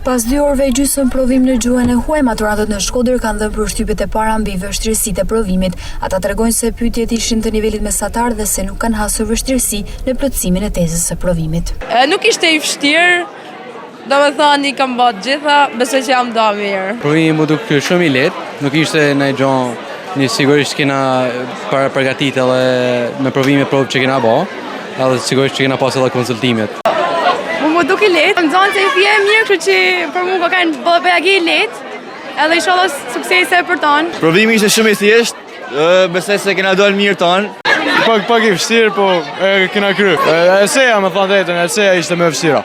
Pas 2 orëve gjysmë provim në gjuhën e huaj, maturantët në Shkodër kanë dhënë përshtypjet e para mbi vështirësitë e provimit. Ata tregojnë se pyetjet ishin të nivelit mesatar dhe se nuk kanë hasur vështirësi në plotësimin e tezës së provimit. Nuk ishte i vështirë, domethënë i kam bërë gjitha, besoj që jam do mirë. Provimi më duk shumë i lehtë, nuk ishte ndonjë gjë, një sigurisht kena para përgatitur edhe me provime provë që kena bë, edhe sigurisht që kena pas edhe konsultimet. Më duke lehtë, më zonë se i fje mirë, kështu që për mua ka kanë bëjagi lehtë, edhe inshallah suksese për tonë. Provimi ishte shumë i thjeshtë, besoj se kena dalë mirë tonë. Pak i vështirë, po kena kry. Eseja me thënë drejtën, eseja ishte më vështira.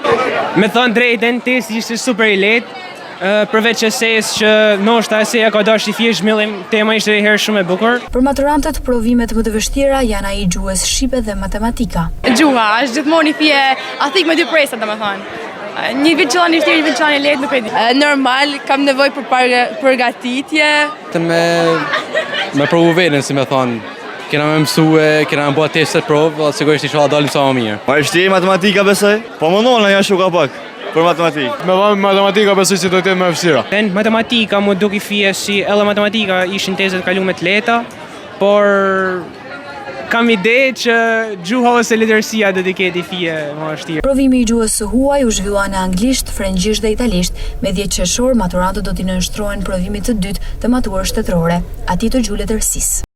Me thënë drejtën, testi ishte super i lehtë. Përveç esejës që ndoshta eseja ka dashur i thjesht zhvillim, tema ishte herë shumë e bukur. Për maturantët, provimet më të vështira janë ai gjuhës shqipe dhe matematika. Gjuha është gjithmonë i fje, athik me dy presa domethënë. Një vit qëllon i vështirë, një vit qëllon i lehtë, nuk e di. Normal, kam nevojë për përgatitje. Me provu veten, si më thon. Kena me mësue, kena me bërë testet provë, dhe sigurisht inshallah dalim sa më mirë. Ma vështirë matematika besoj, po mundon ja shuka pak. Për matematikë. Me vëmë matematika besoj se do të jetë më vështira. Matematika më duke fije si edhe matematika ishin tezat kalume të lehta, por kam ide që gjuha ose letërsia do të ketë fije më vështirë. Provimi i gjuhës së huaj u zhvillua në anglisht, frëngjisht dhe italisht. Me 10 qershor, maturantët do t'i nënshtrohen provimit të dytë të maturës shtetërore, atij të gjuhë letërsisë.